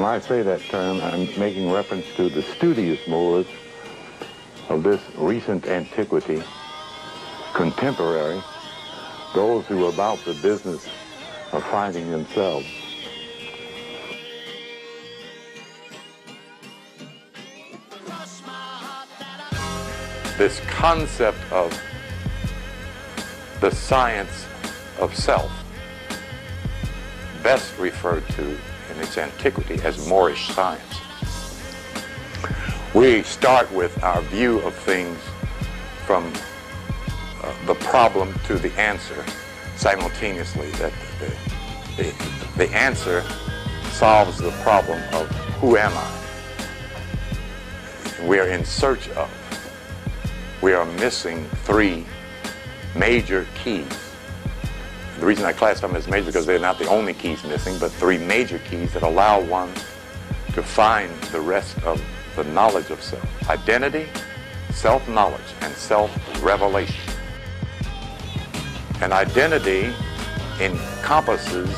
When I say that term, I'm making reference to the studious Moors of this recent antiquity, contemporary, those who are about the business of finding themselves. This concept of the science of self, best referred to in its antiquity as Moorish science. We start with our view of things from the problem to the answer simultaneously, that the answer solves the problem of who am I? We are in search of. We are missing three major keys. The reason I class them as major because they're not the only keys missing, but three major keys that allow one to find the rest of the knowledge of self. Identity, self-knowledge, and self-revelation. And identity encompasses,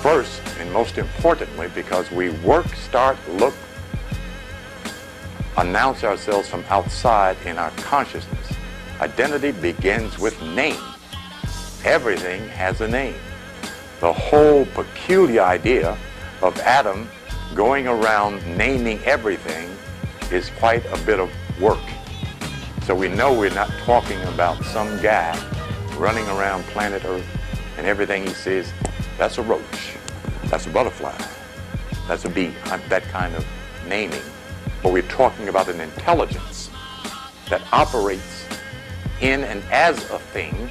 first and most importantly, because we work, start, look, announce ourselves from outside in our consciousness. Identity begins with name. Everything has a name. The whole peculiar idea of Adam going around naming everything is quite a bit of work. So we know we're not talking about some guy running around planet Earth and everything he says, that's a roach, that's a butterfly, that's a bee, that kind of naming. But we're talking about an intelligence that operates in and as a thing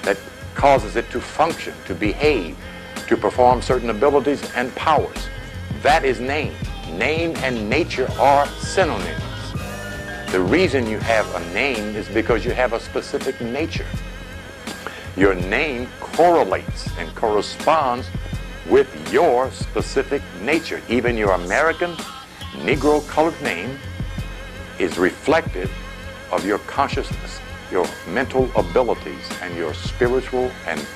that causes it to function, to behave, to perform certain abilities and powers. That is name. Name and nature are synonyms. The reason you have a name is because you have a specific nature. Your name correlates and corresponds with your specific nature. Even your American Negro colored name is reflective of your consciousness, your mental abilities, and your spiritual and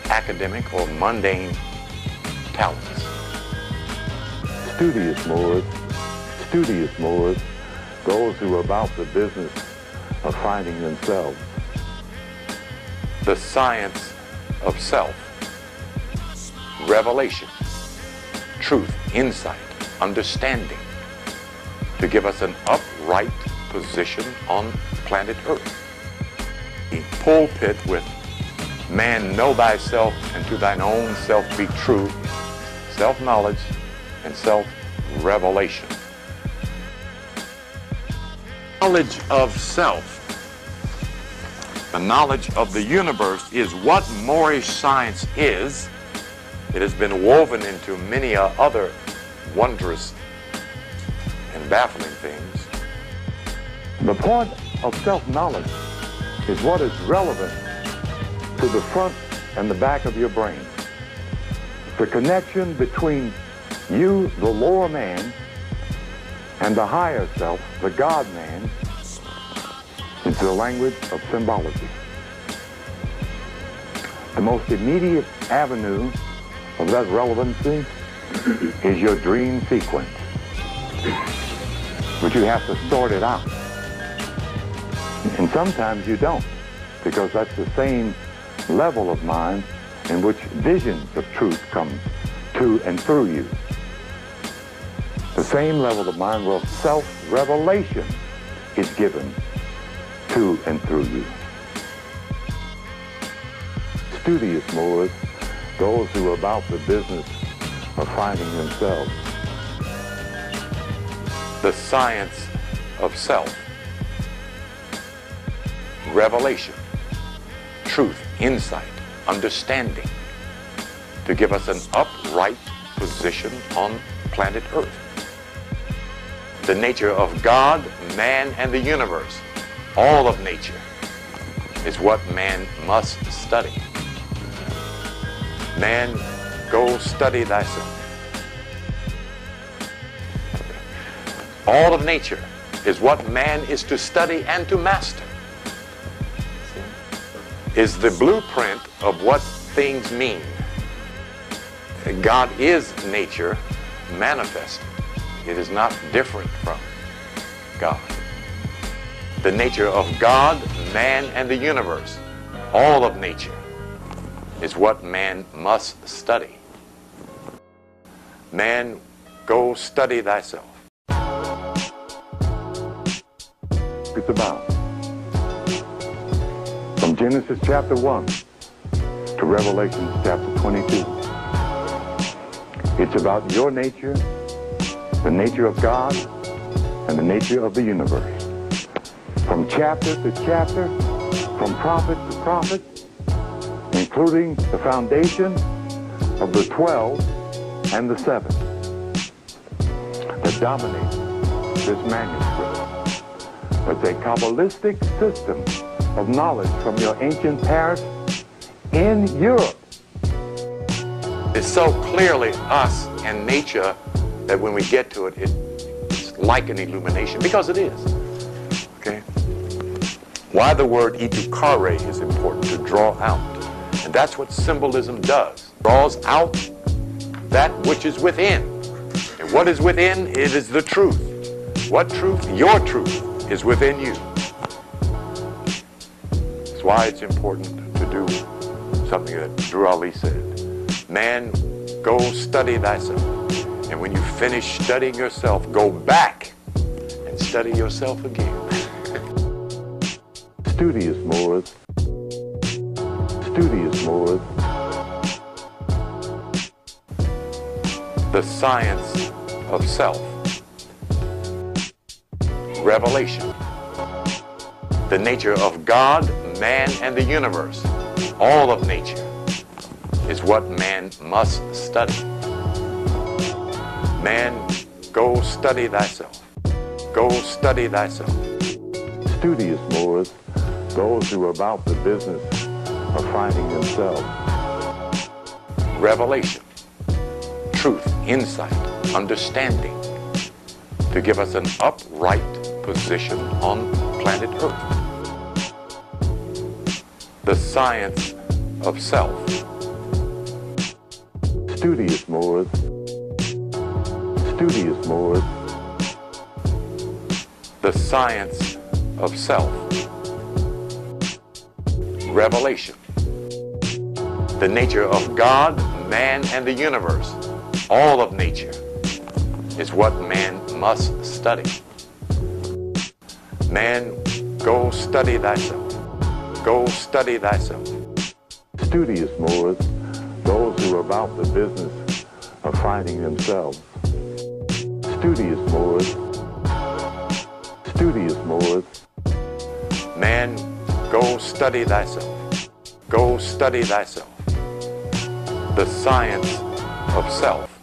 academic or mundane talents. Studious Moors, those who are about the business of finding themselves. The science of self, revelation, truth, insight, understanding, to give us an upright position on planet Earth. The pulpit with man, know thyself, and to thine own self be true, self-knowledge and self-revelation. Knowledge of self, the knowledge of the universe, is what Moorish science is. It has been woven into many other wondrous and baffling things. The point of self-knowledge is what is relevant to the front and the back of your brain. The connection between you, the lower man, and the higher self, the God-man, is the language of symbology. The most immediate avenue of that relevancy is your dream sequence. But you have to sort it out. And sometimes you don't, because that's the same level of mind in which visions of truth come to and through you. The same level of mind where self-revelation is given to and through you. Studious Moors, those who are about the business of finding themselves. The science of self, revelation, truth, insight, understanding, to give us an upright position on planet Earth. The nature of God, man, and the universe, all of nature, is what man must study. Man, go study thyself. All of nature is what man is to study and to master. Is the blueprint of what things mean. God is nature, manifested. It is not different from God. The nature of God, man, and the universe, all of nature, is what man must study. Man, go study thyself. It's about from Genesis chapter 1 to Revelation chapter 22. It's about your nature, the nature of God, and the nature of the universe. From chapter to chapter, from prophet to prophet, including the foundation of the 12 and the 7 that dominate this manuscript. It's a Kabbalistic system of knowledge from your ancient past in Europe. It's so clearly us and nature that when we get to it, it's like an illumination, because it is. Okay? Why the word itukare is important, to draw out. And that's what symbolism does. Draws out that which is within. And what is within? It is the truth. What truth? Your truth is within you. That's why it's important to do something that Drew Ali said. Man, go study thyself. And when you finish studying yourself, go back and study yourself again. Studious Moors. Studious Moors. The science of self. Revelation. The nature of God, man, and the universe, all of nature, is what man must study. Man, go study thyself. Go study thyself. Studious Moors, those who are about the business of finding themselves. Revelation. Truth, insight, understanding, to give us an upright position on planet Earth. The science of self. Studious Moors. Studious Moors. The science of self. Revelation. The nature of God, man, and the universe, all of nature, is what man must study. Man, go study thyself. Go study thyself. Studious Moors, those who are about the business of finding themselves. Studious Moors. Studious Moors. Man, go study thyself. Go study thyself. The science of self.